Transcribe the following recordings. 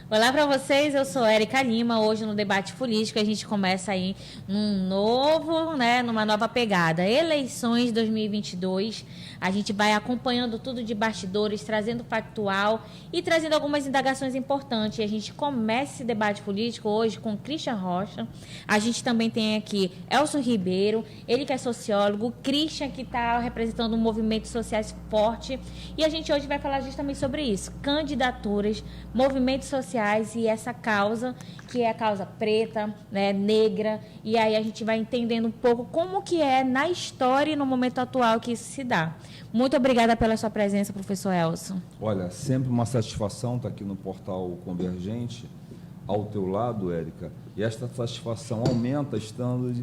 Olá para vocês, eu sou Érica Lima. Hoje no Debate Político a gente começa aí numa nova pegada. Eleições 2022, a gente vai acompanhando tudo de bastidores, trazendo factual e trazendo algumas indagações importantes. E a gente começa esse debate político hoje com Christian Rocha. A gente também tem aqui Elcio Ribeiro, ele que é sociólogo, Christian que está representando um movimento sociais forte. E a gente hoje vai falar justamente sobre isso, candidaturas, movimentos sociais e essa causa, que é a causa preta, né, negra, e aí a gente vai entendendo um pouco como que é na história e no momento atual que isso se dá. Muito obrigada pela sua presença, professor Elcio. Olha, sempre uma satisfação estar aqui no Portal Convergente, ao teu lado, Érica, e esta satisfação aumenta estando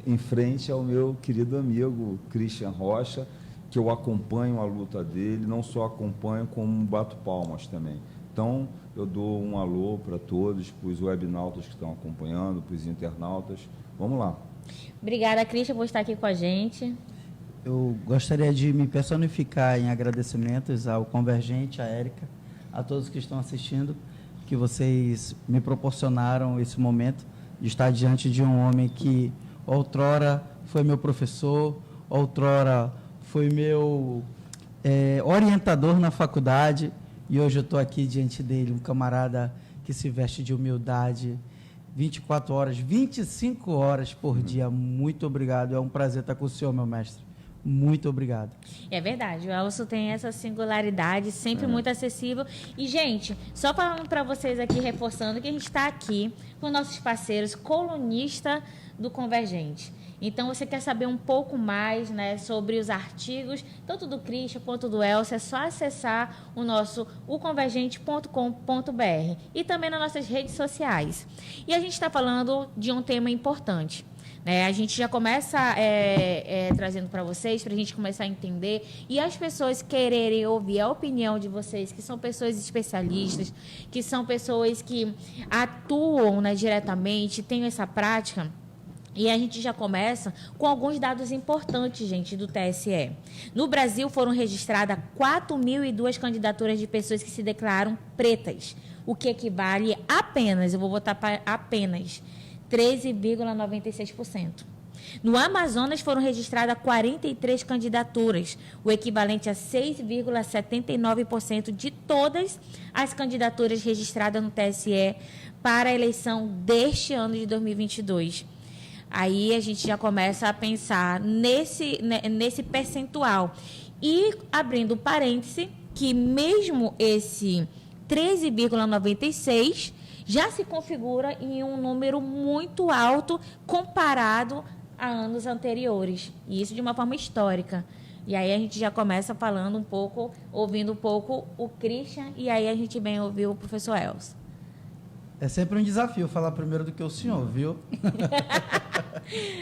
em frente ao meu querido amigo Christian Rocha, que eu acompanho a luta dele, não só acompanho, como bato palmas também. Então, eu dou um alô para todos, para os webnautas que estão acompanhando, para os internautas. Vamos lá. Obrigada, Christian, por estar aqui com a gente. Eu gostaria de me personificar em agradecimentos ao Convergente, à Érica, a todos que estão assistindo, que vocês me proporcionaram esse momento de estar diante de um homem que outrora foi meu professor, outrora foi meu orientador na faculdade, e hoje eu estou aqui diante dele, um camarada que se veste de humildade, 24 horas, 25 horas por dia. Muito obrigado, é um prazer estar com o senhor, meu mestre. Muito obrigado. É verdade, o Elcio tem essa singularidade, sempre muito acessível. E, gente, só falando para vocês aqui, reforçando que a gente está aqui com nossos parceiros, colunista do Convergente. Então, você quer saber um pouco mais, né, sobre os artigos, tanto do Christian quanto do Elcio, é só acessar o convergente.com.br e também nas nossas redes sociais. E a gente está falando de um tema importante. A gente já começa trazendo para vocês, para a gente começar a entender e as pessoas quererem ouvir a opinião de vocês, que são pessoas especialistas, que são pessoas que atuam, né, diretamente, têm essa prática. E a gente já começa com alguns dados importantes, gente, do TSE. No Brasil foram registradas 4.002 candidaturas de pessoas que se declaram pretas, o que equivale apenas, eu vou botar para apenas, 13,96%. No Amazonas foram registradas 43 candidaturas, o equivalente a 6,79% de todas as candidaturas registradas no TSE para a eleição deste ano de 2022. Aí a gente já começa a pensar nesse percentual. E abrindo parêntese, que mesmo esse 13,96% já se configura em um número muito alto comparado a anos anteriores. E isso de uma forma histórica. E aí a gente já começa falando um pouco, ouvindo um pouco o Christian, e aí a gente vem ouvir o professor Elcio. É sempre um desafio falar primeiro do que o senhor, viu?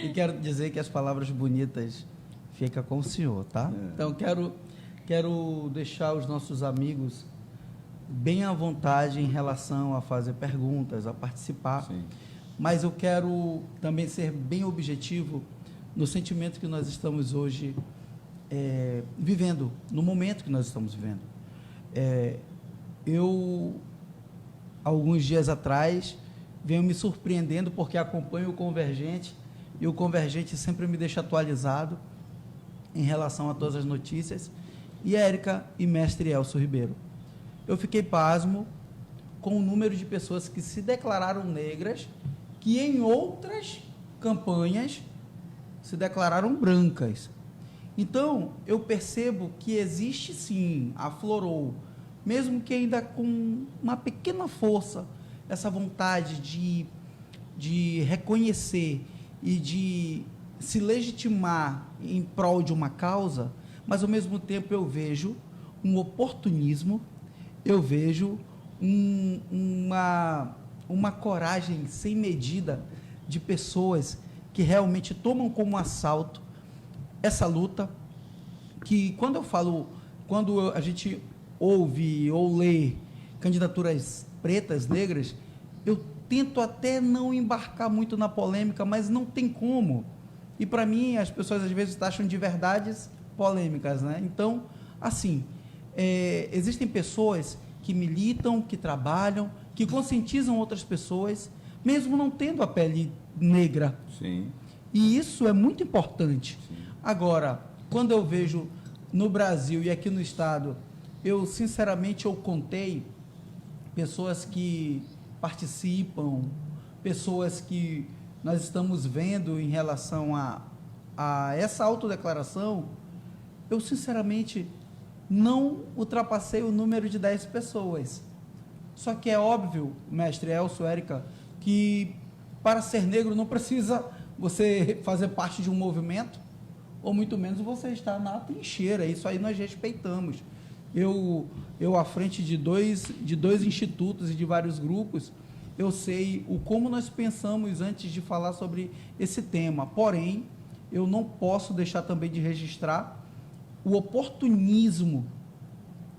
E quero dizer que as palavras bonitas ficam com o senhor, tá? Então, quero deixar os nossos amigos bem à vontade em relação a fazer perguntas, a participar. Sim. Mas eu quero também ser bem objetivo no sentimento que nós estamos hoje vivendo, no momento que nós estamos vivendo. Eu, alguns dias atrás, venho me surpreendendo porque acompanho o Convergente e o Convergente sempre me deixa atualizado em relação a todas as notícias. E Érica e mestre Elcio Ribeiro, eu fiquei pasmo com o número de pessoas que se declararam negras, que em outras campanhas se declararam brancas. Então, eu percebo que existe sim, aflorou, mesmo que ainda com uma pequena força, essa vontade de reconhecer e de se legitimar em prol de uma causa, mas ao mesmo tempo eu vejo um oportunismo, eu vejo uma coragem sem medida de pessoas que realmente tomam como assalto essa luta, que quando a gente ouve ou lê candidaturas pretas, negras, eu tento até não embarcar muito na polêmica, mas não tem como. E para mim, as pessoas às vezes taxam de verdades polêmicas, né? Então, assim, existem pessoas que militam, que trabalham, que conscientizam outras pessoas, mesmo não tendo a pele negra. Sim. E isso é muito importante. Sim. Agora, quando eu vejo no Brasil e aqui no estado, eu sinceramente eu contei pessoas que participam, pessoas que nós estamos vendo em relação a essa autodeclaração, eu sinceramente não ultrapassei o número de 10 pessoas. Só que é óbvio, mestre Elcio, Érica, que para ser negro não precisa você fazer parte de um movimento, ou muito menos você estar na trincheira. Isso aí nós respeitamos. Eu à frente de dois institutos e de vários grupos, eu sei como nós pensamos antes de falar sobre esse tema. Porém, eu não posso deixar também de registrar o oportunismo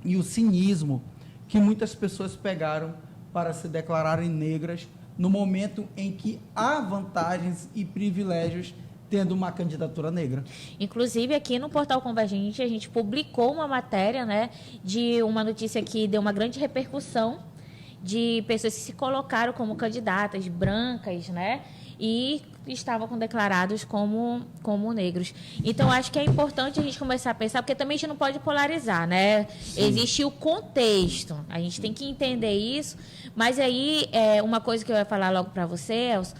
e o cinismo que muitas pessoas pegaram para se declararem negras no momento em que há vantagens e privilégios tendo uma candidatura negra. Inclusive, aqui no Portal Convergente, a gente publicou uma matéria, né, de uma notícia que deu uma grande repercussão de pessoas que se colocaram como candidatas brancas, né, e estavam declarados como negros. Então, acho que é importante a gente começar a pensar, porque também a gente não pode polarizar, né? Sim. Existe o contexto, a gente tem que entender isso, mas aí, uma coisa que eu ia falar logo para você, Elcio,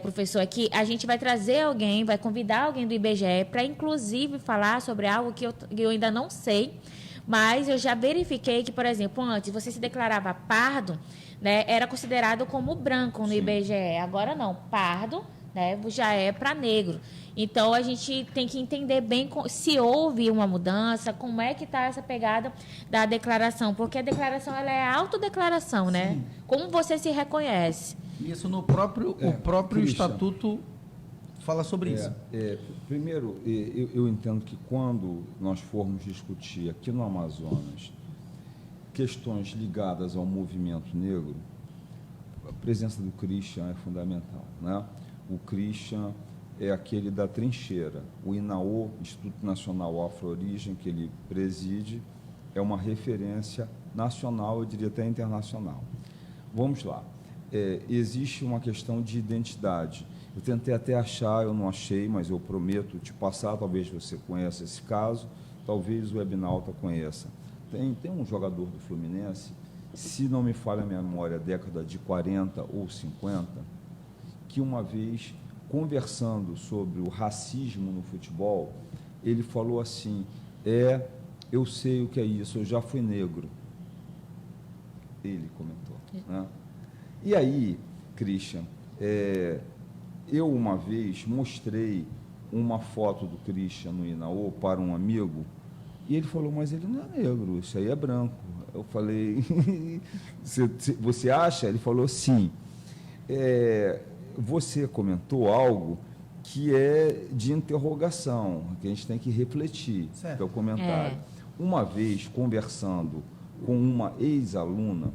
professor, aqui, a gente vai trazer alguém, vai convidar alguém do IBGE para, inclusive, falar sobre algo que eu ainda não sei, mas eu já verifiquei que, por exemplo, antes você se declarava pardo, né, era considerado como branco no Sim. IBGE. Agora não, pardo, né, já é para negro. Então, a gente tem que entender bem se houve uma mudança, como é que está essa pegada da declaração, porque a declaração ela é autodeclaração, né? Sim. Como você se reconhece. Isso no próprio, o próprio estatuto fala sobre isso. Primeiro, eu entendo que quando nós formos discutir aqui no Amazonas questões ligadas ao movimento negro, a presença do Christian é fundamental, né? O Christian é aquele da trincheira. O INAO, Instituto Nacional Afro-Origem, que ele preside, é uma referência nacional, eu diria até internacional. Vamos lá. Existe uma questão de identidade. Eu tentei até achar, eu não achei, mas eu prometo te passar, talvez você conheça esse caso, talvez o Webnauta conheça. Tem um jogador do Fluminense, se não me falha a memória, década de 40 ou 50, que uma vez, conversando sobre o racismo no futebol, ele falou assim, eu sei o que é isso, eu já fui negro. Ele comentou, né? E aí, Christian, eu uma vez mostrei uma foto do Christian no INAO para um amigo, e ele falou, mas ele não é negro, isso aí é branco. Eu falei, você acha? Ele falou, sim. Você comentou algo que é de interrogação, que a gente tem que refletir, certo. Que é o comentário. Uma vez, conversando com uma ex-aluna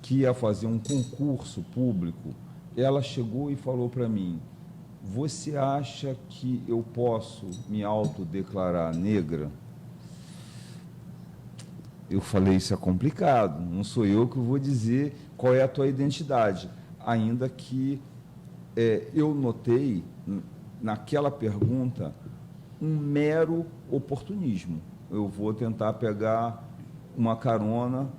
que ia fazer um concurso público, ela chegou e falou para mim, você acha que eu posso me autodeclarar negra? Eu falei, isso é complicado, não sou eu que vou dizer qual é a tua identidade, ainda que eu notei naquela pergunta um mero oportunismo. Eu vou tentar pegar uma carona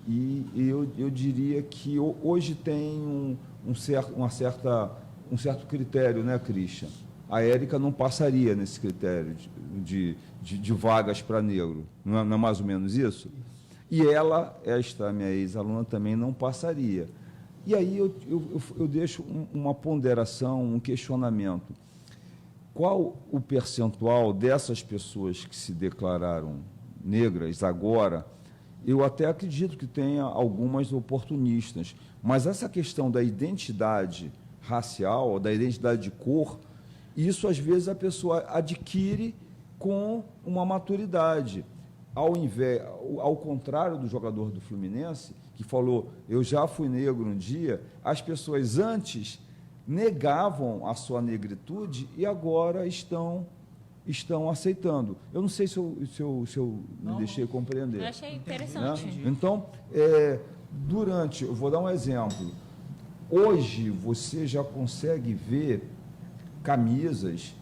e eu diria que hoje tem um certo critério, né, Christian? A Érica não passaria nesse critério de vagas para negro, não é mais ou menos isso? E ela, esta minha ex-aluna, também não passaria. E aí eu deixo uma ponderação, um questionamento. Qual o percentual dessas pessoas que se declararam negras agora? Eu até acredito que tenha algumas oportunistas, mas essa questão da identidade racial, da identidade de cor, isso às vezes a pessoa adquire com uma maturidade. Ao contrário do jogador do Fluminense, que falou, eu já fui negro um dia, as pessoas antes negavam a sua negritude e agora estão estão aceitando. Eu não sei se eu me deixei compreender. Eu achei interessante. Né? Então, eu vou dar um exemplo. Hoje você já consegue ver camisas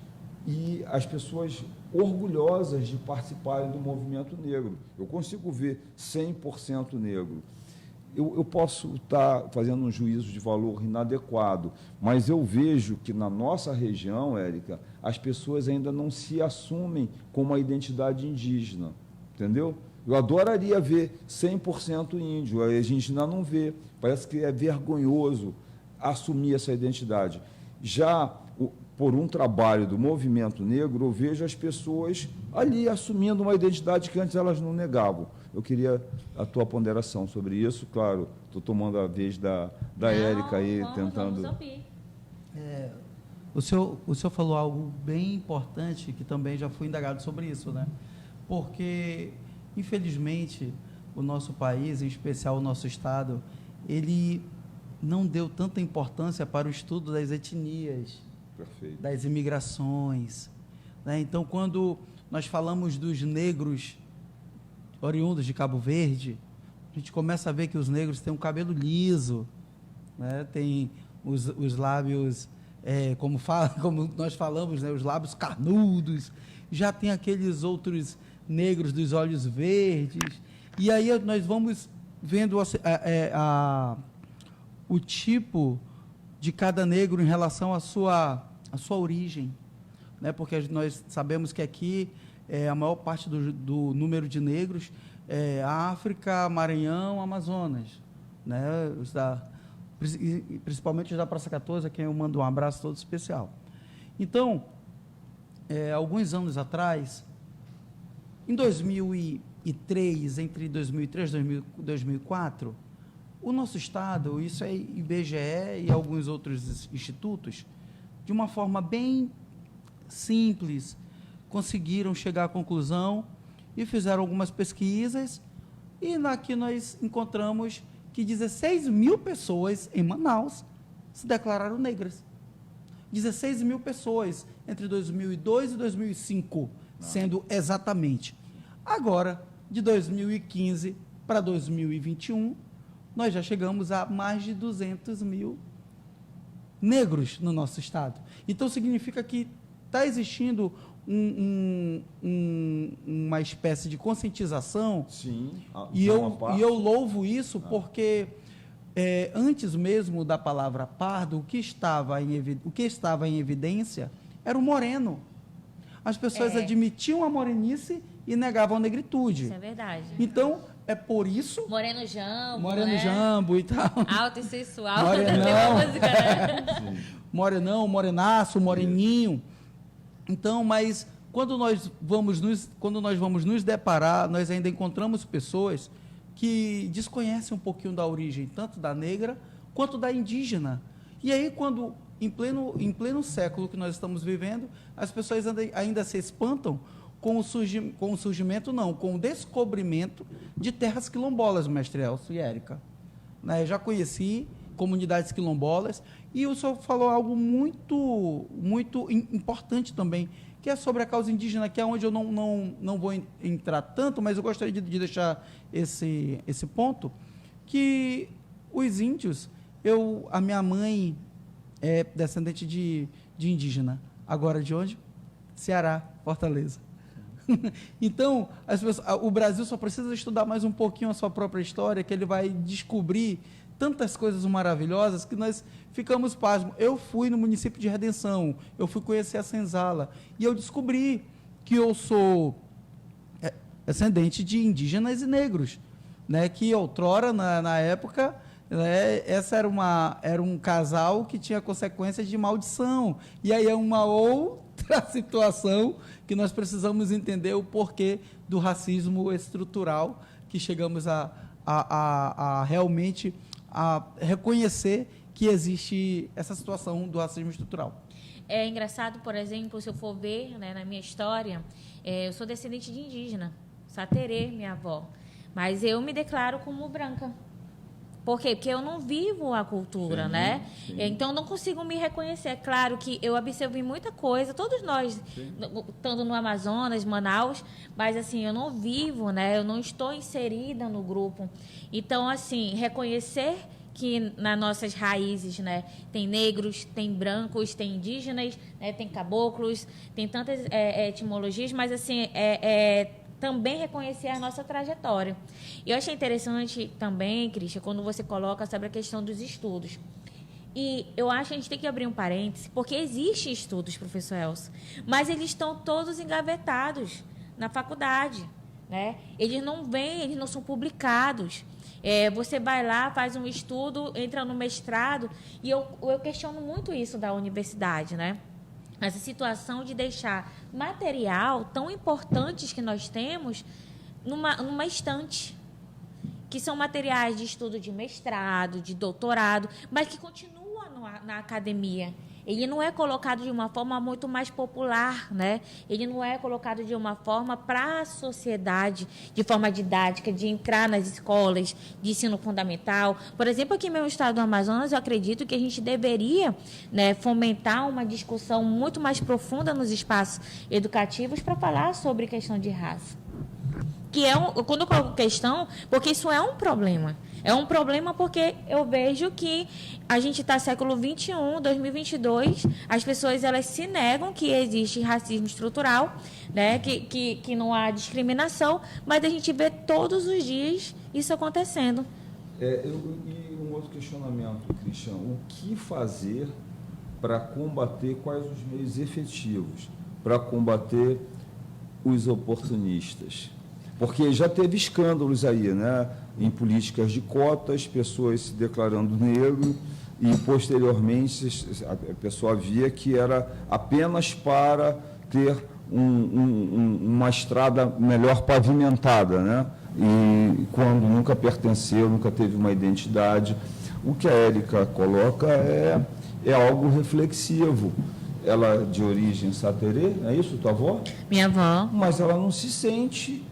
e as pessoas orgulhosas de participarem do movimento negro. Eu consigo ver 100% negro. Eu posso estar fazendo um juízo de valor inadequado, mas eu vejo que na nossa região, Érica, as pessoas ainda não se assumem com uma identidade indígena, entendeu? Eu adoraria ver 100% índio, a gente ainda não vê. Parece que é vergonhoso assumir essa identidade. Já por um trabalho do movimento negro, eu vejo as pessoas ali assumindo uma identidade que antes elas não negavam. Eu queria a tua ponderação sobre isso. Claro, estou tomando a vez da Érica aí, tentando... Vamos ouvir. O senhor falou algo bem importante, que também já fui indagado sobre isso, né? Porque, infelizmente, o nosso país, em especial o nosso estado, ele não deu tanta importância para o estudo das etnias, Perfeito. das imigrações, né? Então, quando nós falamos dos negros oriundos de Cabo Verde, a gente começa a ver que os negros têm um cabelo liso, né? Tem os lábios, como nós falamos, né? Os lábios carnudos, já tem aqueles outros negros dos olhos verdes, e aí nós vamos vendo o tipo de cada negro em relação à sua origem, né? Porque nós sabemos que aqui a maior parte do número de negros é África, Maranhão, Amazonas, né? Principalmente os da Praça 14, a quem eu mando um abraço todo especial. Então, alguns anos atrás, em 2003, entre 2003 e 2004, o nosso estado, isso é IBGE e alguns outros institutos, de uma forma bem simples, conseguiram chegar à conclusão e fizeram algumas pesquisas, e aqui nós encontramos que 16 mil pessoas em Manaus se declararam negras. 16 mil pessoas entre 2002 e 2005, sendo exatamente. Agora, de 2015 para 2021, nós já chegamos a mais de 200 mil negros no nosso estado. Então, significa que está existindo uma espécie de conscientização. Sim. E eu louvo isso porque, antes mesmo da palavra pardo, o que estava em evidência era o moreno. As pessoas admitiam a morenice e negavam a negritude. Isso é verdade. Então, é por isso... Moreno Jambo, né? Jambo e tal. Alto e sensual. Morenão. Tem uma música, né? Morenão, morenaço, moreninho. Então, mas quando nós vamos nos deparar, nós ainda encontramos pessoas que desconhecem um pouquinho da origem, tanto da negra quanto da indígena. E aí, quando, em pleno século que nós estamos vivendo, as pessoas ainda se espantam com o descobrimento de terras quilombolas, mestre Elcio e Érica. Né? Já conheci comunidades quilombolas, e o senhor falou algo muito, muito importante também, que é sobre a causa indígena, que é onde eu não vou entrar tanto, mas eu gostaria de deixar esse ponto, que os índios, a minha mãe é descendente de indígena. Agora de onde? Ceará, Fortaleza. Então, o Brasil só precisa estudar mais um pouquinho a sua própria história, que ele vai descobrir tantas coisas maravilhosas que nós ficamos pasmos. Eu fui no município de Redenção, eu fui conhecer a Senzala, e eu descobri que eu sou descendente de indígenas e negros, né? Que outrora, na época, né, essa era um casal que tinha consequências de maldição, e aí é uma outra situação que nós precisamos entender o porquê do racismo estrutural, que chegamos a realmente a reconhecer que existe essa situação do racismo estrutural. É engraçado, por exemplo, se eu for ver, né, na minha história, eu sou descendente de indígena, Saterê, minha avó, mas eu me declaro como branca. Por quê? Porque eu não vivo a cultura, Sim, né? sim. Então, eu não consigo me reconhecer. É claro que eu absorvi muita coisa, todos nós, estando no Amazonas, Manaus, mas, assim, eu não vivo, né? Eu não estou inserida no grupo. Então, assim, reconhecer que nas nossas raízes, né, tem negros, tem brancos, tem indígenas, né, tem caboclos, tem tantas etimologias, mas, assim, também reconhecer a nossa trajetória. E eu achei interessante também, Cristian, quando você coloca sobre a questão dos estudos. E eu acho que a gente tem que abrir um parêntese, porque existem estudos, professor Elcio, mas eles estão todos engavetados na faculdade, né? Eles não vêm, eles não são publicados. Você vai lá, faz um estudo, entra no mestrado, e eu questiono muito isso da universidade, né? Essa situação de deixar material tão importantes que nós temos numa estante, que são materiais de estudo de mestrado, de doutorado, mas que continuam na academia. Ele não é colocado de uma forma muito mais popular, né? Ele não é colocado de uma forma para a sociedade, de forma didática, de entrar nas escolas de ensino fundamental. Por exemplo, aqui no meu estado do Amazonas, eu acredito que a gente deveria, né, fomentar uma discussão muito mais profunda nos espaços educativos para falar sobre questão de raça. Quando eu coloco questão, porque isso é um problema. É um problema porque eu vejo que a gente está século XXI, 2022, as pessoas elas se negam que existe racismo estrutural, né? que não há discriminação, mas a gente vê todos os dias isso acontecendo. E um outro questionamento, Cristian, o que fazer para combater, quais os meios efetivos para combater os oportunistas? Porque já teve escândalos aí, né? Em políticas de cotas, pessoas se declarando negro e, posteriormente, a pessoa via que era apenas para ter uma estrada melhor pavimentada, né? E quando nunca pertenceu, nunca teve uma identidade. O que a Érica coloca é algo reflexivo. Ela é de origem saterê, é isso, tua avó? Minha avó. Mas ela não se sente...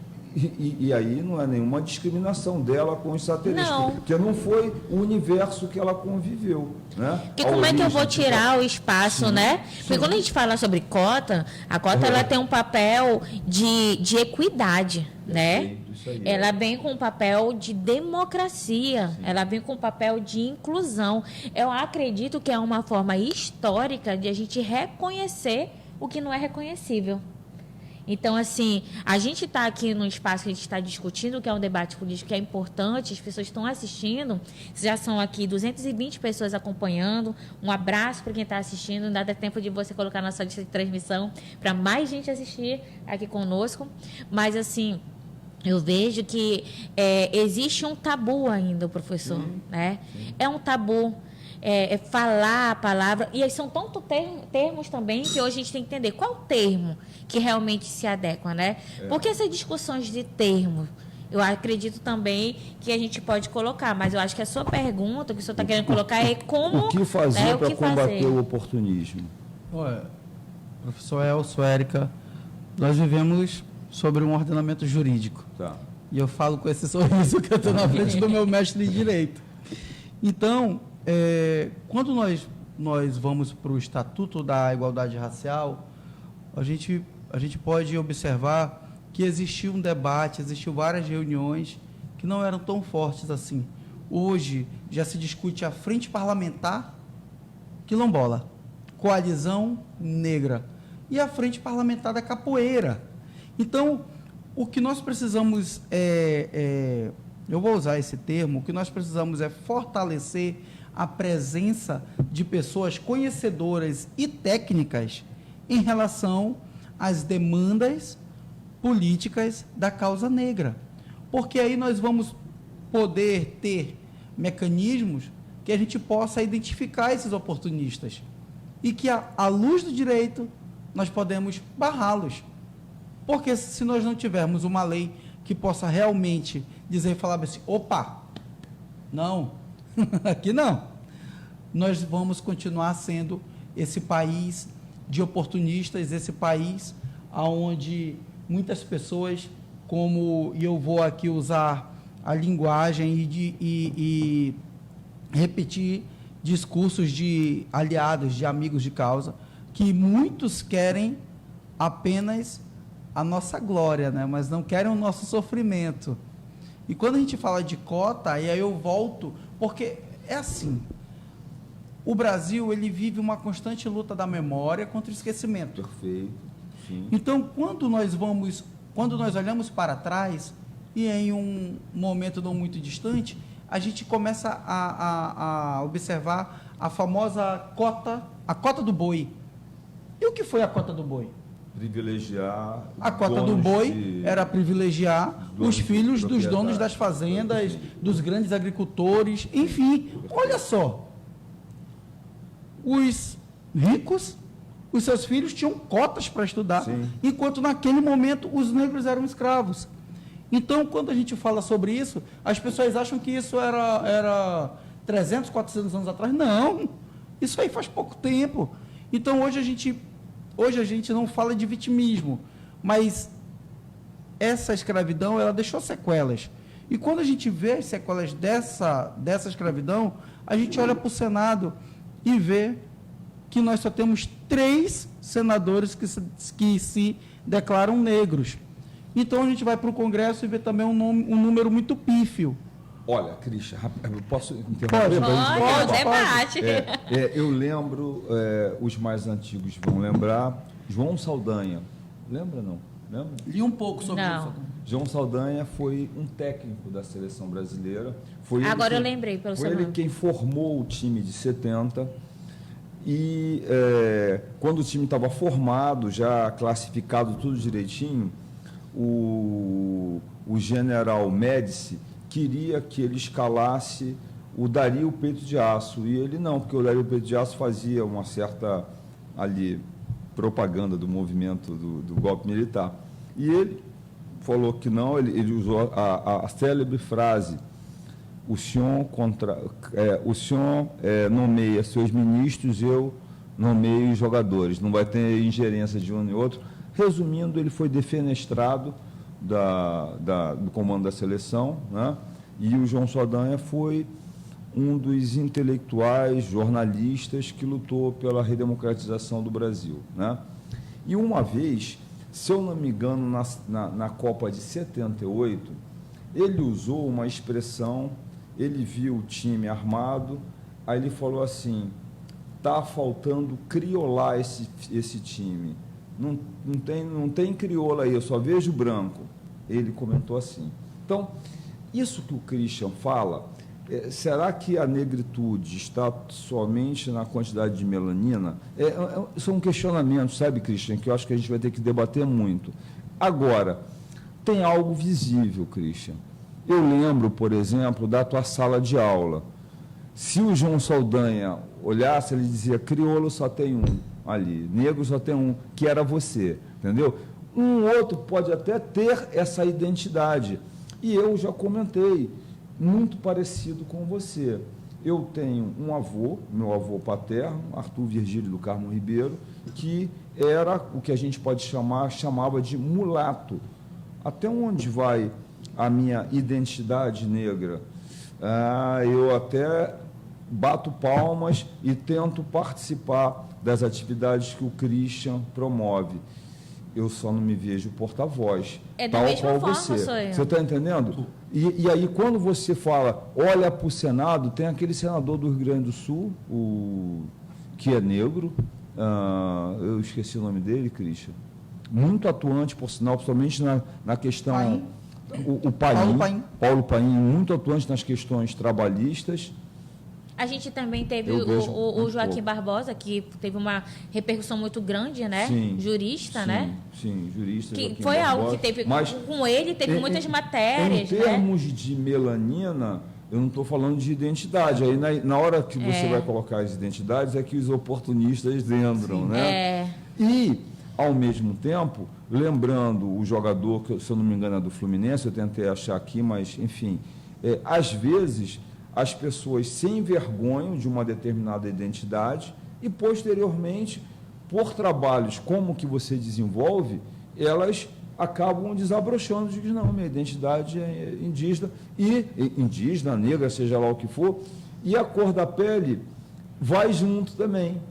E aí não é nenhuma discriminação dela com os sateristas, porque não foi o universo que ela conviveu, né? Porque como é que eu vou tirar o espaço, né? Porque quando a gente fala sobre cota, a cota ela tem um papel de equidade, né? Ela vem com um papel de democracia, ela vem com um papel de inclusão. Eu acredito que é uma forma histórica de a gente reconhecer o que não é reconhecível. Então, assim, a gente está aqui num espaço que a gente está discutindo, que é um debate político que é importante, as pessoas estão assistindo, já são aqui 220 pessoas acompanhando, um abraço para quem está assistindo, ainda dá tempo de você colocar na sua lista de transmissão para mais gente assistir aqui conosco, mas, assim, eu vejo que existe um tabu ainda, professor, né? É um tabu. Falar a palavra, e são tantos termos também que hoje a gente tem que entender qual o termo que realmente se adequa, né? Porque essas discussões de termos, eu acredito também que a gente pode colocar, mas eu acho que a sua pergunta, que o senhor está querendo colocar é como... O que fazer para combater o oportunismo? Olha, professor Elcio, Érica, nós vivemos sobre um ordenamento jurídico. Tá. E eu falo com esse sorriso que eu estou na frente do meu mestre de Direito. Então... quando nós vamos para o Estatuto da Igualdade Racial, a gente pode observar que existiu um debate, existiu várias reuniões que não eram tão fortes assim. Hoje já se discute a Frente Parlamentar Quilombola, Coalizão Negra e a Frente Parlamentar da Capoeira. Então, o que nós precisamos eu vou usar esse termo, o que nós precisamos é fortalecer a presença de pessoas conhecedoras e técnicas em relação às demandas políticas da causa negra. Porque aí nós vamos poder ter mecanismos que a gente possa identificar esses oportunistas e que, à luz do direito, nós podemos barrá-los. Porque se nós não tivermos uma lei que possa realmente dizer e falar assim, opa, não, aqui não. Nós vamos continuar sendo esse país de oportunistas, esse país onde muitas pessoas, e eu vou aqui usar a linguagem e repetir discursos de aliados, de amigos de causa, que muitos querem apenas a nossa glória, né? Mas não querem o nosso sofrimento. E quando a gente fala de cota, e aí eu volto, porque é assim, o Brasil, ele vive uma constante luta da memória contra o esquecimento. Perfeito, sim. Então, quando nós olhamos para trás, e em um momento não muito distante, a gente começa a observar a famosa cota, a cota do boi. E o que foi a cota do boi? Privilegiar. A cota do boi era privilegiar os filhos dos donos das fazendas, dos grandes agricultores, enfim. Olha só, os ricos, os seus filhos tinham cotas para estudar, sim, enquanto naquele momento os negros eram escravos. Então, quando a gente fala sobre isso, as pessoas acham que isso era 300, 400 anos atrás. Não, isso aí faz pouco tempo. Então, hoje a gente não fala de vitimismo, mas essa escravidão, ela deixou sequelas. E quando a gente vê as sequelas dessa escravidão, a gente olha para o Senado e vê que nós só temos 3 senadores que se declaram negros. Então, a gente vai para o Congresso e vê também um número muito pífio. Olha, Christian, eu posso interromper? Pode, debate. Eu lembro, os mais antigos vão lembrar, João Saldanha. Lembra, não? Lembra? Li um pouco sobre Não. isso. João Saldanha foi um técnico da seleção brasileira. Agora eu lembrei pelo seu Foi ele nome. quem formou o time de 70. E quando o time estava formado, já classificado tudo direitinho, o general Médici queria que ele escalasse o Dario Peito de Aço. E ele não, porque o Dario Peito de Aço fazia uma certa ali propaganda do movimento do golpe militar. E ele falou que não, ele usou a célebre frase: o senhor nomeia seus ministros, eu nomeio os jogadores, não vai ter ingerência de um nem outro. Resumindo, ele foi defenestrado do comando da seleção, né? E o João Saldanha foi um dos intelectuais, jornalistas que lutou pela redemocratização do Brasil, né? E uma vez, se eu não me engano, na Copa de 78, ele usou uma expressão, ele viu o time armado, aí ele falou assim: está faltando criolar esse time. Não tem crioula aí, eu só vejo branco. Ele comentou assim. Então, isso que o Christian fala, será que a negritude está somente na quantidade de melanina? São questionamentos, sabe, Christian, que eu acho que a gente vai ter que debater muito. Agora, tem algo visível, Christian. Eu lembro, por exemplo, da tua sala de aula. Se o João Saldanha olhasse, ele dizia: crioulo só tem um ali, negro só tem um, que era você, entendeu? Um outro pode até ter essa identidade. E eu já comentei, muito parecido com você. Eu tenho um avô, meu avô paterno, Arthur Virgílio do Carmo Ribeiro, que era o que a gente chamava de mulato. Até onde vai a minha identidade negra? Eu até bato palmas e tento participar das atividades que o Christian promove. Eu só não me vejo porta-voz. Da mesma forma, você. sou eu. Você está entendendo? E aí, quando você fala, olha para o Senado, tem aquele senador do Rio Grande do Sul, que é negro, eu esqueci o nome dele, Christian, muito atuante, por sinal, principalmente na questão... Paim. O Paim, Paulo Paim, muito atuante nas questões trabalhistas. A gente também teve o Joaquim Barbosa, que teve uma repercussão muito grande, né? Sim, jurista, sim, né? Sim, jurista. Que Joaquim foi Barbosa. algo que teve... Mas, com ele, teve muitas matérias, em termos de melanina, eu não estou falando de identidade. Aí, na hora que você vai colocar as identidades, é que os oportunistas lembram, né? E, ao mesmo tempo, lembrando o jogador, que, se eu não me engano, é do Fluminense, eu tentei achar aqui, mas, enfim, às vezes as pessoas se envergonham de uma determinada identidade e, posteriormente, por trabalhos como que você desenvolve, elas acabam desabrochando de que não, minha identidade é indígena, e indígena, negra, seja lá o que for, e a cor da pele vai junto também.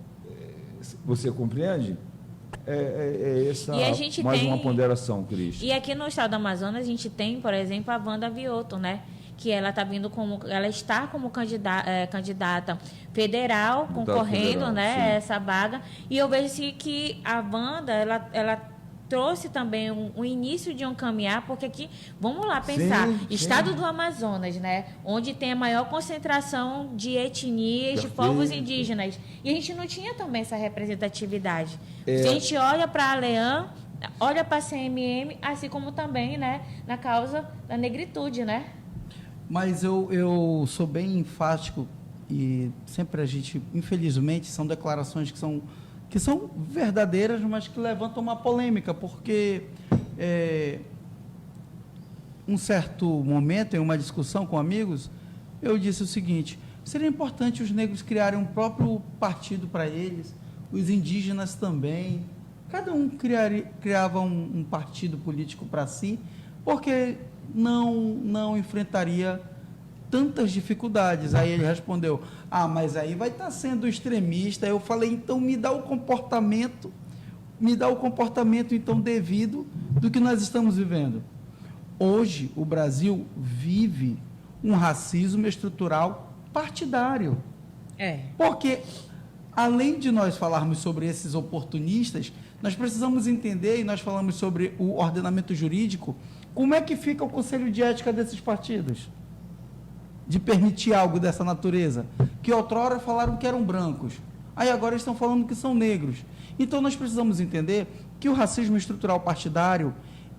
Você compreende? Essa E a gente mais tem, uma ponderação, Cris. E aqui no estado do Amazonas a gente tem, por exemplo, a Wanda Vioto, né? Que ela está como candidata federal, concorrendo, federal, né, sim. a essa vaga. E eu vejo que a Wanda, ela trouxe também um início de um caminhar, porque aqui, vamos lá pensar, Sim, estado sim. do Amazonas, né, onde tem a maior concentração de etnias, de Perfeito. povos indígenas, e a gente não tinha também essa representatividade. É. Se a gente olha para a Leã, olha para a CMM, assim como também, né, na causa da negritude, né? Mas eu sou bem enfático e sempre a gente, infelizmente, são declarações que são verdadeiras, mas que levantam uma polêmica, porque um certo momento, em uma discussão com amigos, eu disse o seguinte: seria importante os negros criarem um próprio partido para eles, os indígenas também, cada um criava um partido político para si, porque não enfrentaria tantas dificuldades. Aí ele respondeu: mas aí vai estar sendo extremista. Eu falei: então me dá o comportamento então devido do que nós estamos vivendo. Hoje o Brasil vive um racismo estrutural partidário. Porque além de nós falarmos sobre esses oportunistas, nós precisamos entender, e nós falamos sobre o ordenamento jurídico, como é que fica o conselho de ética desses partidos? De permitir algo dessa natureza, que outrora falaram que eram brancos, aí agora estão falando que são negros. Então nós precisamos entender que o racismo estrutural partidário,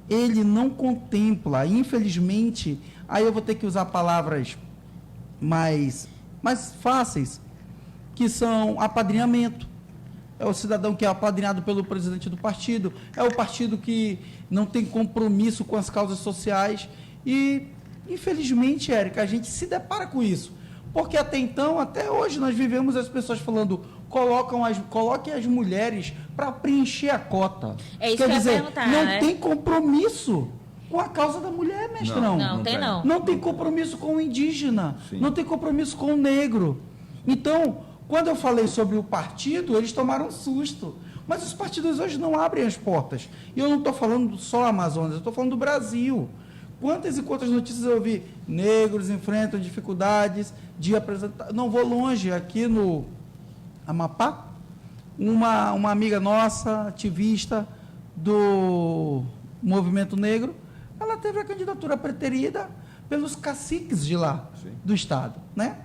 ele não contempla, infelizmente, aí eu vou ter que usar palavras mais fáceis, que são apadrinhamento. É o cidadão que é apadrinhado pelo presidente do partido, é o partido que não tem compromisso com as causas sociais e, infelizmente, Érica, a gente se depara com isso. Porque até então, até hoje, nós vivemos as pessoas falando: coloquem as mulheres para preencher a cota. É isso Quer que eu ia dizer, perguntar, não né? tem compromisso com a causa da mulher, mestrão. Não tem. Não tem compromisso com o indígena, Sim. não tem compromisso com o negro. Então, quando eu falei sobre o partido, eles tomaram um susto. Mas os partidos hoje não abrem as portas. E eu não estou falando só Amazonas, eu estou falando do Brasil. Quantas e quantas notícias eu ouvi? Negros enfrentam dificuldades de apresentar. Não vou longe, aqui no Amapá, uma amiga nossa, ativista do movimento negro, ela teve a candidatura preterida pelos caciques de lá, Sim. do estado, né?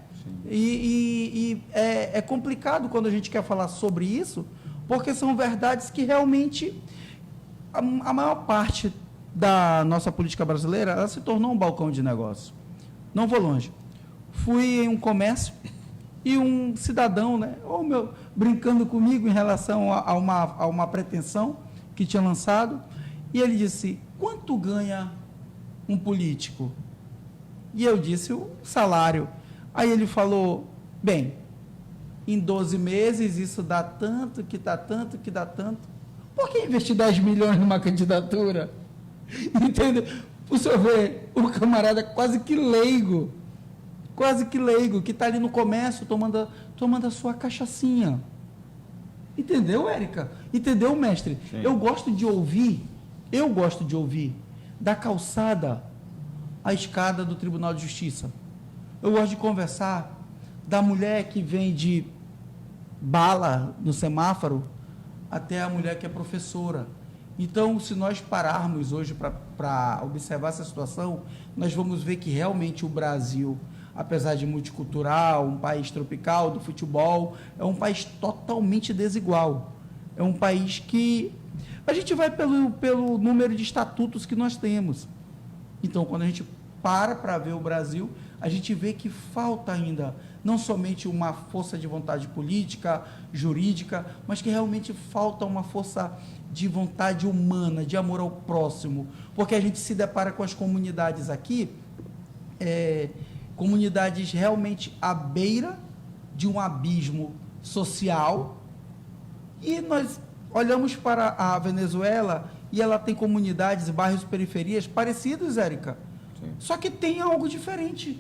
E é complicado quando a gente quer falar sobre isso, porque são verdades que realmente a maior parte da nossa política brasileira, ela se tornou um balcão de negócio. Não vou longe. Fui em um comércio e um cidadão, né, brincando comigo em relação a uma pretensão que tinha lançado, e ele disse: quanto ganha um político? E eu disse: o salário. Aí ele falou: bem, em 12 meses isso dá tanto, que dá tanto, que dá tanto. Por que investir 10 milhões numa candidatura? Entendeu? O senhor vê, o camarada quase que leigo, que está ali no comércio tomando a sua cachaçinha. Entendeu, Érica? Entendeu, mestre? Sim. Eu gosto de ouvir da calçada à escada do Tribunal de Justiça. Eu gosto de conversar da mulher que vende bala no semáforo até a mulher que é professora. Então, se nós pararmos hoje para observar essa situação, nós vamos ver que realmente o Brasil, apesar de multicultural, um país tropical, do futebol, é um país totalmente desigual. É um país que a gente vai pelo número de estatutos que nós temos. Então, quando a gente para ver o Brasil, a gente vê que falta ainda não somente uma força de vontade política, jurídica, mas que realmente falta uma força de vontade humana, de amor ao próximo, porque a gente se depara com as comunidades aqui, comunidades realmente à beira de um abismo social, e nós olhamos para a Venezuela e ela tem comunidades e bairros periferias parecidos, Érica. Sim. Só que tem algo diferente.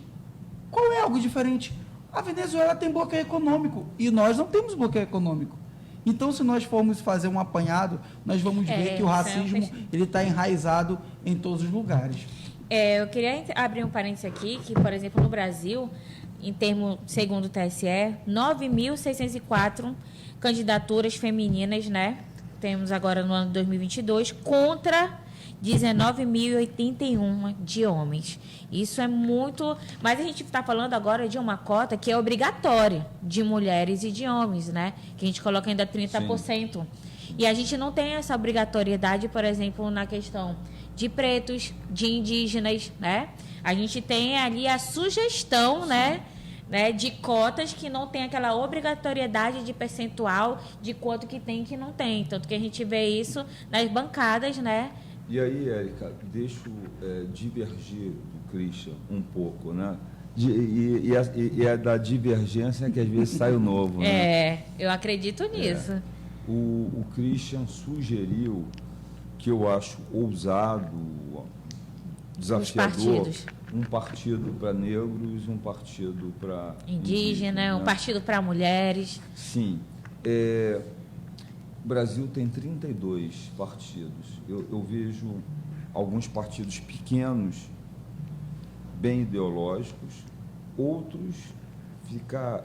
Qual é algo diferente? A Venezuela tem bloqueio econômico e nós não temos bloqueio econômico. Então, se nós formos fazer um apanhado, nós vamos ver que o racismo ele está enraizado em todos os lugares. Eu queria abrir um parênteses aqui, que, por exemplo, no Brasil, em termos, segundo o TSE, 9.604 candidaturas femininas, né? Temos agora no ano de 2022, contra 19.081 de homens. Isso é muito... Mas a gente está falando agora de uma cota que é obrigatória de mulheres e de homens, né? Que a gente coloca ainda 30%. Sim. E a gente não tem essa obrigatoriedade, por exemplo, na questão de pretos, de indígenas, né? A gente tem ali a sugestão, né, de cotas que não tem aquela obrigatoriedade de percentual de quanto que tem e que não tem. Tanto que a gente vê isso nas bancadas, né? E aí, Érica, deixa eu divergir do Christian um pouco, né? E é da divergência que às vezes sai o novo, né? Eu acredito nisso. O Christian sugeriu, que eu acho ousado, desafiador, um partido para negros, um partido para indígena, um partido para mulheres. Sim. O Brasil tem 32 partidos. Eu vejo alguns partidos pequenos, bem ideológicos, outros ficar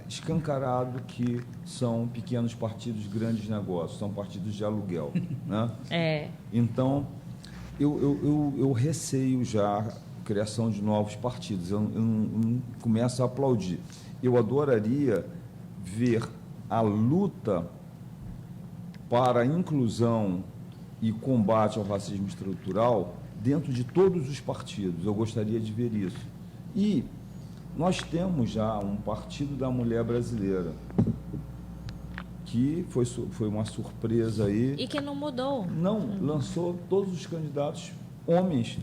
escancarado que são pequenos partidos de grandes negócios, são partidos de aluguel, né? Então, eu receio já a criação de novos partidos. Eu não começo a aplaudir. Eu adoraria ver a luta para a inclusão e combate ao racismo estrutural dentro de todos os partidos. Eu gostaria de ver isso. E nós temos já um Partido da Mulher Brasileira, que foi uma surpresa aí. E que não mudou. Não, lançou todos os candidatos homens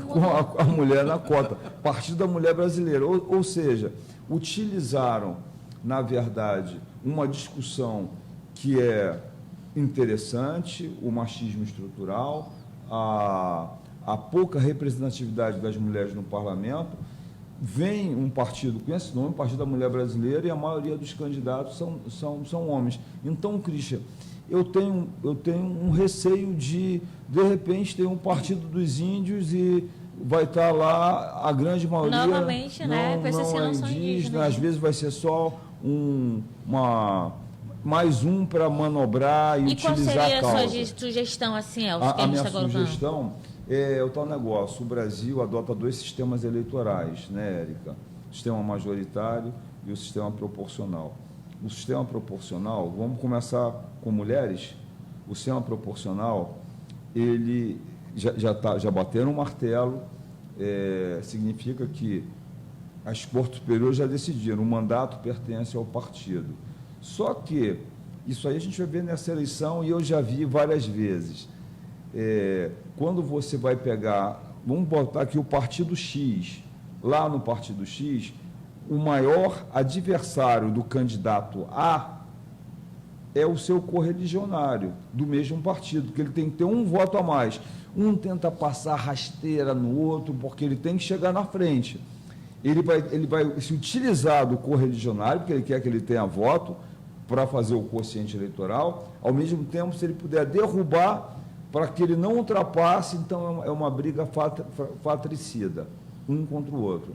com a mulher na cota. Partido da Mulher Brasileira. Ou seja, utilizaram, na verdade, uma discussão que é interessante, o machismo estrutural, a pouca representatividade das mulheres no parlamento. Vem um partido com esse nome, Partido da Mulher Brasileira, e a maioria dos candidatos são homens. Então, Christian, eu tenho um receio de repente, ter um partido dos índios e vai estar lá a grande maioria... Novamente, né? Com exceção não é indígena, às vezes vai ser só mais um para manobrar e utilizar a causa. E qual seria a sua sugestão, assim, Elcio, que a a gente minha está colocando? Sugestão é o tal negócio. O Brasil adota 2 sistemas eleitorais, né, Érica? O sistema majoritário e o sistema proporcional. O sistema proporcional, vamos começar com mulheres. O sistema proporcional, ele já bateram um martelo, significa que as cortes superiores já decidiram, o mandato pertence ao partido. Só que, isso aí a gente vai ver nessa eleição, e eu já vi várias vezes, quando você vai pegar, vamos botar aqui o Partido X, lá no Partido X, o maior adversário do candidato A é o seu correligionário do mesmo partido, que ele tem que ter um voto a mais. Um tenta passar rasteira no outro, porque ele tem que chegar na frente. Ele vai se utilizar do correligionário, porque ele quer que ele tenha voto, para fazer o quociente eleitoral, ao mesmo tempo, se ele puder derrubar, para que ele não ultrapasse, então é uma briga fratricida, um contra o outro.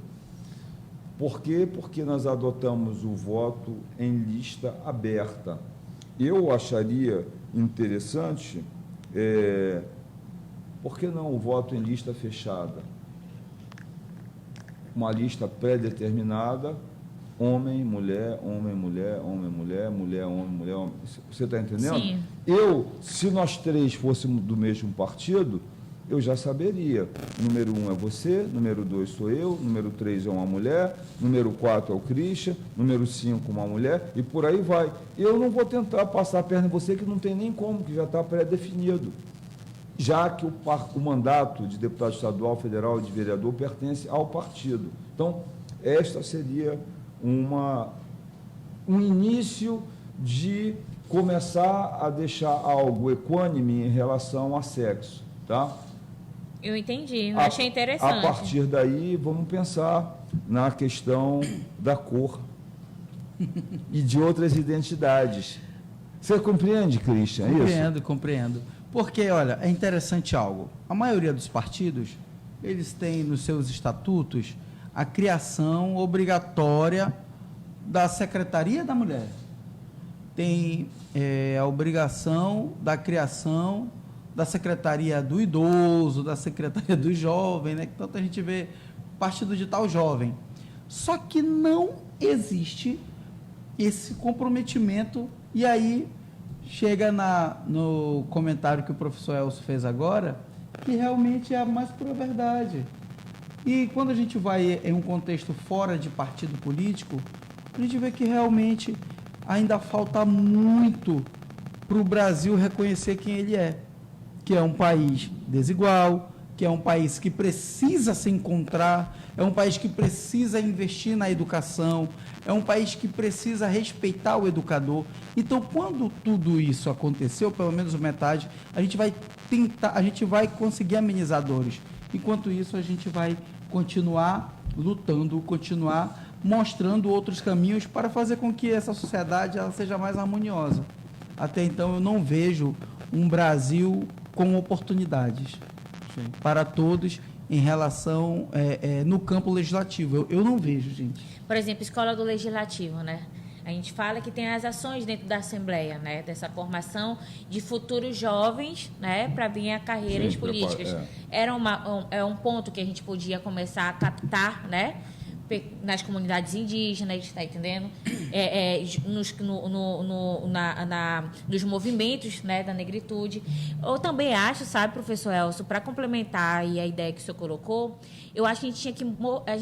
Por quê? Porque nós adotamos o voto em lista aberta. Eu acharia interessante, por que não o voto em lista fechada? Uma lista pré-determinada, homem, mulher, homem, mulher, homem, mulher, mulher, homem, mulher, homem. Você está entendendo? Sim. Se nós 3 fôssemos do mesmo partido, eu já saberia. Número 1 é você, número 2 sou eu, número 3 é uma mulher, número 4 é o Christian, número 5 uma mulher, e por aí vai. Eu não vou tentar passar a perna em você, que não tem nem como, que já está pré-definido. Já que o mandato de deputado estadual, federal e de vereador pertence ao partido. Então, esta seria um início de começar a deixar algo equânime em relação a sexo, tá? Eu entendi, eu achei interessante. A partir daí, vamos pensar na questão da cor e de outras identidades. Você compreende, Christian, isso? Compreendo. Porque, olha, é interessante algo. A maioria dos partidos, eles têm nos seus estatutos a criação obrigatória da Secretaria da Mulher. Tem a obrigação da criação da Secretaria do Idoso, da Secretaria do Jovem, né? Que tanta gente vê partido de tal jovem. Só que não existe esse comprometimento, e aí chega no comentário que o professor Elcio fez agora, que realmente é a mais pura verdade. E quando a gente vai em um contexto fora de partido político, a gente vê que realmente ainda falta muito para o Brasil reconhecer quem ele é, que é um país desigual, que é um país que precisa se encontrar, é um país que precisa investir na educação, é um país que precisa respeitar o educador. Então, quando tudo isso aconteceu, pelo menos metade, a gente vai conseguir amenizar dores. Enquanto isso, a gente vai continuar lutando, continuar mostrando outros caminhos para fazer com que essa sociedade ela seja mais harmoniosa. Até então, eu não vejo um Brasil com oportunidades para todos em relação no campo legislativo. Eu não vejo, gente. Por exemplo, escola do legislativo, né? A gente fala que tem as ações dentro da Assembleia, né? Dessa formação de futuros jovens, né? Para vir a carreiras políticas. É um ponto que a gente podia começar a captar, né? Nas comunidades indígenas, está entendendo? Nos movimentos, né, da negritude. Eu também acho, sabe, professor Elcio, para complementar aí a ideia que o senhor colocou, eu acho que a gente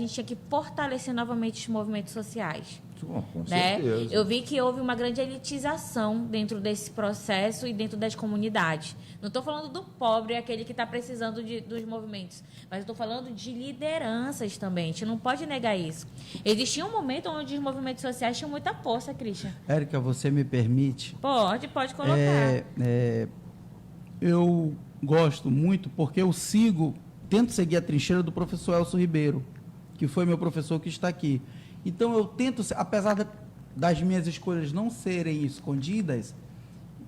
tinha que fortalecer novamente os movimentos sociais. Com né? certeza. Eu vi que houve uma grande elitização dentro desse processo e dentro das comunidades. Não estou falando do pobre, aquele que está precisando dos movimentos, mas estou falando de lideranças também. A gente não pode negar isso. Existia um momento onde os movimentos sociais tinham muita força, Christian. Érica, você me permite? Pode colocar. Eu gosto muito porque eu tento seguir a trincheira do professor Elcio Ribeiro, que foi meu professor que está aqui. Então, eu tento, apesar das minhas escolhas não serem escondidas,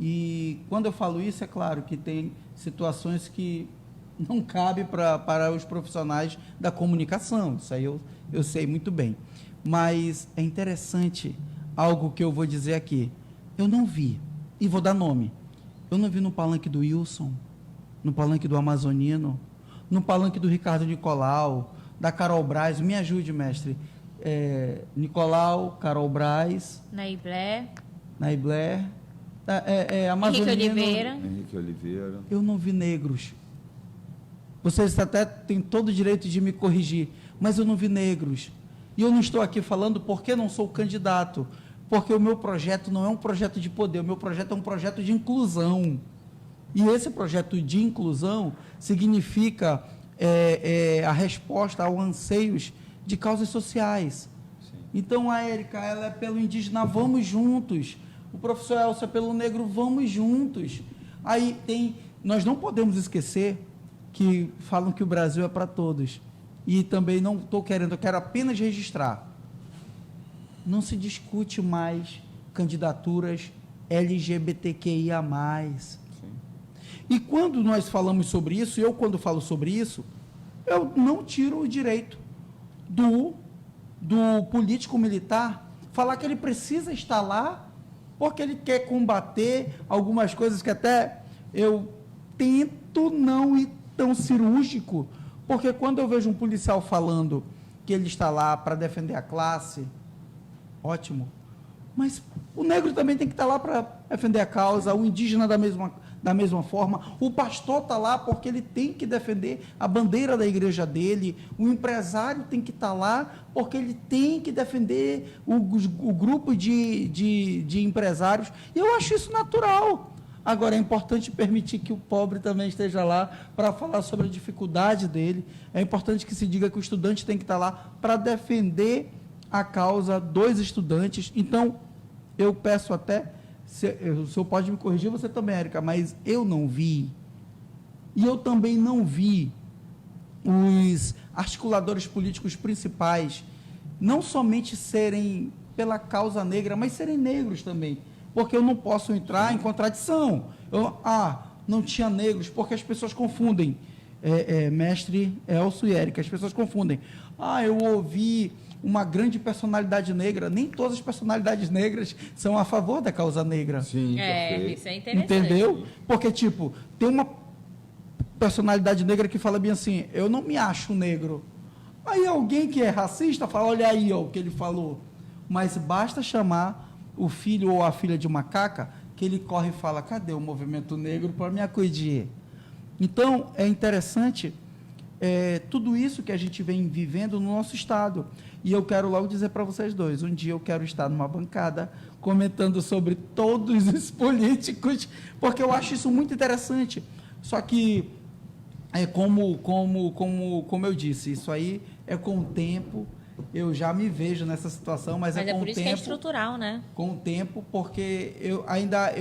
e quando eu falo isso, é claro que tem situações que não cabe para os profissionais da comunicação, isso aí eu sei muito bem. Mas é interessante algo que eu vou dizer aqui. Eu não vi, e vou dar nome, eu não vi no palanque do Wilson, no palanque do Amazonino, no palanque do Ricardo Nicolau, da Carol Braz, me ajude, mestre, Nicolau, Carol Braz, Naibler, Amazonino, Henrique Oliveira. Eu não vi negros. Vocês até têm todo o direito de me corrigir, mas eu não vi negros. E eu não estou aqui falando porque não sou candidato, porque o meu projeto não é um projeto de poder, o meu projeto é um projeto de inclusão. E esse projeto de inclusão significa a resposta aos anseios de causas sociais. Sim. Então, a Érica, ela é pelo indígena, vamos juntos. O professor Elcio é pelo negro, vamos juntos. Aí nós não podemos esquecer que falam que o Brasil é para todos. E também não estou eu quero apenas registrar. Não se discute mais candidaturas LGBTQIA+. Sim. E quando nós falamos sobre isso, quando falo sobre isso, eu não tiro o direito do político militar falar que ele precisa estar lá porque ele quer combater algumas coisas que até eu tento não ir tão cirúrgico, porque quando eu vejo um policial falando que ele está lá para defender a classe, ótimo, mas o negro também tem que estar lá para defender a causa, o indígena da mesma forma, o pastor está lá porque ele tem que defender a bandeira da igreja dele, o empresário tem que estar lá porque ele tem que defender o grupo de empresários, e eu acho isso natural. Agora, é importante permitir que o pobre também esteja lá para falar sobre a dificuldade dele, é importante que se diga que o estudante tem que estar lá para defender a causa dos estudantes. Então, eu peço até, o senhor pode me corrigir, você também, Érica, mas eu não vi, e eu também não vi os articuladores políticos principais não somente serem pela causa negra, mas serem negros também, porque eu não posso entrar em contradição. Não tinha negros, porque as pessoas confundem, mestre Elcio e Érica, as pessoas confundem. Eu ouvi uma grande personalidade negra, nem todas as personalidades negras são a favor da causa negra. Sim, perfeito. Isso é interessante. Entendeu? Porque, tipo, tem uma personalidade negra que fala bem assim, eu não me acho negro. Aí alguém que é racista fala, olha aí ó, o que ele falou. Mas basta chamar o filho ou a filha de macaca, que ele corre e fala, cadê o movimento negro para me acudir? Então, é interessante tudo isso que a gente vem vivendo no nosso estado. E eu quero logo dizer para vocês dois, um dia eu quero estar numa bancada comentando sobre todos os políticos, porque eu acho isso muito interessante. Só que, como eu disse, isso aí é com o tempo, eu já me vejo nessa situação, mas é com o tempo. Mas é por isso que é estrutural, né? Com o tempo, porque eu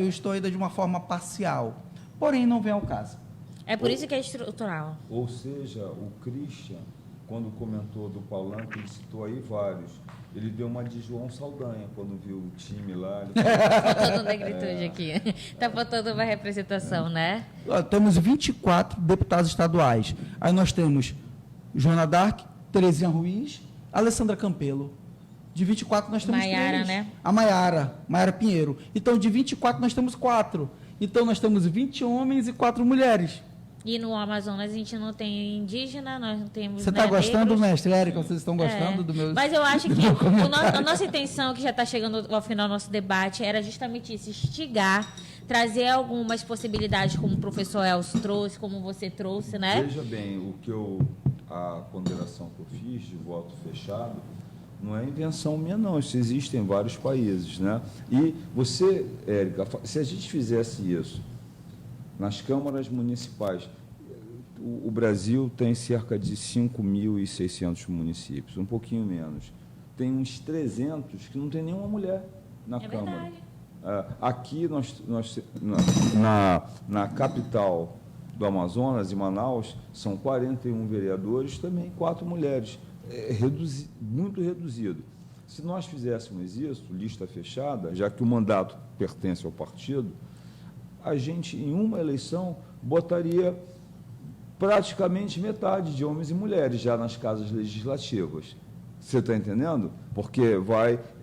estou ainda de uma forma parcial, porém não vem ao caso. É por isso que é estrutural. Ou seja, o Christian, quando comentou do Palanque, ele citou aí vários. Ele deu uma de João Saldanha, quando viu o time lá. Tá faltando negritude aqui. Tá faltando uma representação, né? Temos 24 deputados estaduais. Aí nós temos Joana Dark, Terezinha Ruiz, Alessandra Campelo. De 24 nós temos Maiara, 3. né? A Maiara Pinheiro. Então, de 24 nós temos 4. Então, nós temos 20 homens e 4 mulheres. E no Amazonas a gente não tem indígena, nós não temos. Você está gostando, mestre Érica? Vocês estão gostando do meu. Mas eu acho que a nossa intenção, que já está chegando ao final do nosso debate, era justamente isso: instigar, trazer algumas possibilidades, como o professor Elcio trouxe, como você trouxe, né? Veja bem, a ponderação que eu fiz de voto fechado não é invenção minha, não. Isso existe em vários países, né? E você, Érica, se a gente fizesse isso nas câmaras municipais, o Brasil tem cerca de 5.600 municípios, um pouquinho menos. Tem uns 300 que não tem nenhuma mulher na Câmara. Verdade. Aqui, na capital do Amazonas, em Manaus, são 41 vereadores, também 4 mulheres. Muito reduzido. Se nós fizéssemos isso, lista fechada, já que o mandato pertence ao partido, a gente, em uma eleição, botaria praticamente metade de homens e mulheres já nas casas legislativas. Você está entendendo? Porque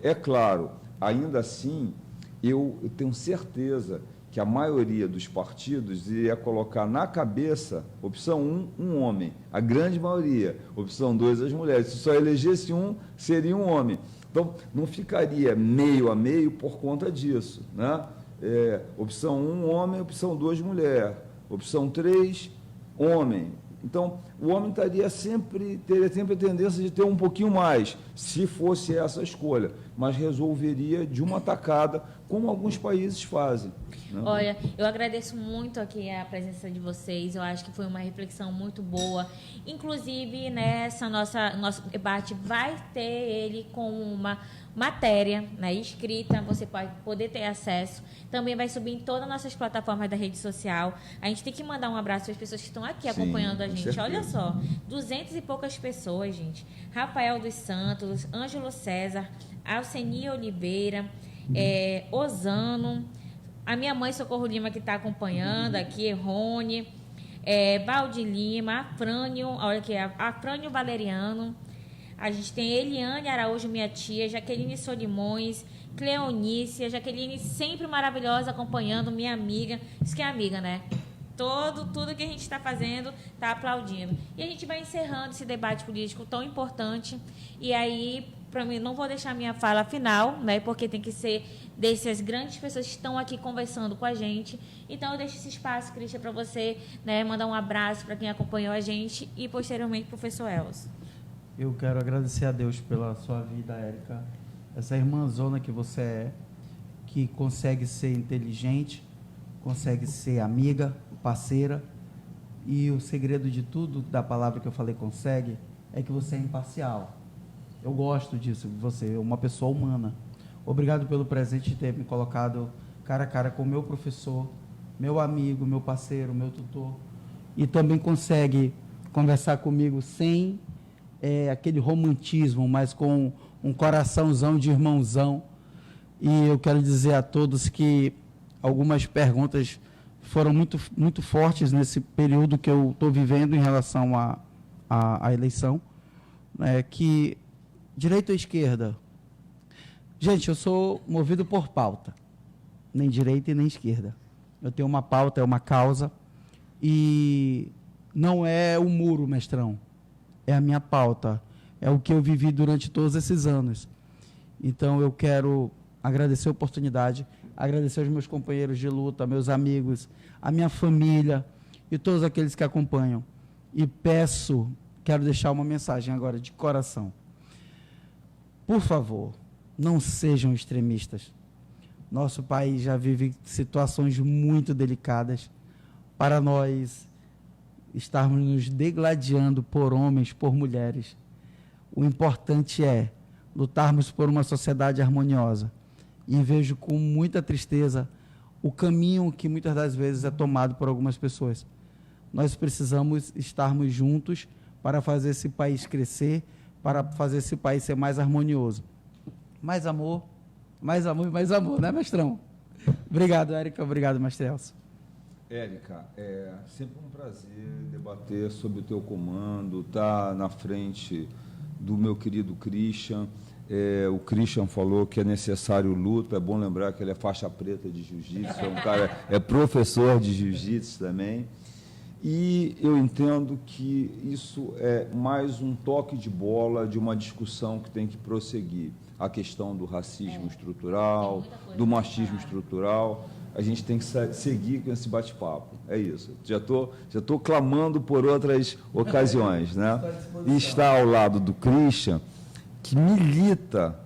é claro, ainda assim, eu tenho certeza que a maioria dos partidos iria colocar na cabeça, opção 1, um homem, a grande maioria, opção 2, as mulheres. Se só elegesse um, seria um homem. Então, não ficaria meio a meio por conta disso, né? Opção 1, homem, opção 2, mulher. Opção 3, homem. Então, o homem teria sempre a tendência de ter um pouquinho mais, se fosse essa a escolha, mas resolveria de uma tacada, como alguns países fazem. Né? Olha, eu agradeço muito aqui a presença de vocês, eu acho que foi uma reflexão muito boa. Inclusive, nosso debate vai ter ele com uma matéria, né, escrita, você pode poder ter acesso. Também vai subir em todas as nossas plataformas da rede social. A gente tem que mandar um abraço para as pessoas que estão aqui acompanhando a gente. Certeza. Olha só, 200 e poucas pessoas, gente. Rafael dos Santos, Ângelo César, Alcenia Oliveira, Osano, a minha mãe Socorro Lima, que está acompanhando aqui, Rony, Valde Lima, Afrânio, olha aqui, Afrânio Valeriano. A gente tem Eliane Araújo, minha tia, Jaqueline Solimões, Cleonícia, Jaqueline sempre maravilhosa, acompanhando, minha amiga. Isso que é amiga, né? Tudo que a gente está fazendo, está aplaudindo. E a gente vai encerrando esse debate político tão importante. E aí, para mim, não vou deixar minha fala final, né? Porque tem que ser dessas grandes pessoas que estão aqui conversando com a gente. Então, eu deixo esse espaço, Christian, para você, né, mandar um abraço para quem acompanhou a gente e, posteriormente, para o professor Elcio. Eu quero agradecer a Deus pela sua vida, Érica. Essa irmãzona que você é, que consegue ser inteligente, consegue ser amiga, parceira. E o segredo de tudo, da palavra que eu falei consegue, é que você é imparcial. Eu gosto disso, você é uma pessoa humana. Obrigado pelo presente de ter me colocado cara a cara com o meu professor, meu amigo, meu parceiro, meu tutor, e também consegue conversar comigo sem aquele romantismo, mas com um coraçãozão de irmãozão. E eu quero dizer a todos que algumas perguntas foram muito fortes nesse período que eu estou vivendo em relação à eleição, né, que direita ou esquerda? Gente, eu sou movido por pauta, nem direita e nem esquerda. Eu tenho uma pauta, é uma causa, e não é o muro, mestrão, é a minha pauta, é o que eu vivi durante todos esses anos. Então, eu quero agradecer a oportunidade, agradecer aos meus companheiros de luta, meus amigos, a minha família e todos aqueles que acompanham. E quero deixar uma mensagem agora de coração. Por favor, não sejam extremistas. Nosso país já vive situações muito delicadas para nós estarmos nos degladiando por homens, por mulheres. O importante é lutarmos por uma sociedade harmoniosa. E vejo com muita tristeza o caminho que muitas das vezes é tomado por algumas pessoas. Nós precisamos estarmos juntos para fazer esse país crescer, para fazer esse país ser mais harmonioso. Mais amor e mais amor, né, mestrão? Obrigado, Érica. Obrigado, mestre Elcio. Érica, é sempre um prazer debater sobre o teu comando, estar na frente do meu querido Christian. O Christian falou que é necessário luta, é bom lembrar que ele é faixa preta de jiu-jitsu, é professor de jiu-jitsu também, e eu entendo que isso é mais um toque de bola de uma discussão que tem que prosseguir. A questão do racismo estrutural, do machismo estrutural, a gente tem que seguir com esse bate-papo, é isso. Já tô clamando por outras ocasiões, né? E estar ao lado do Christian, que milita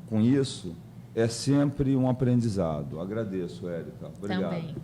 com isso, é sempre um aprendizado. Agradeço, Érica. Obrigado. Também.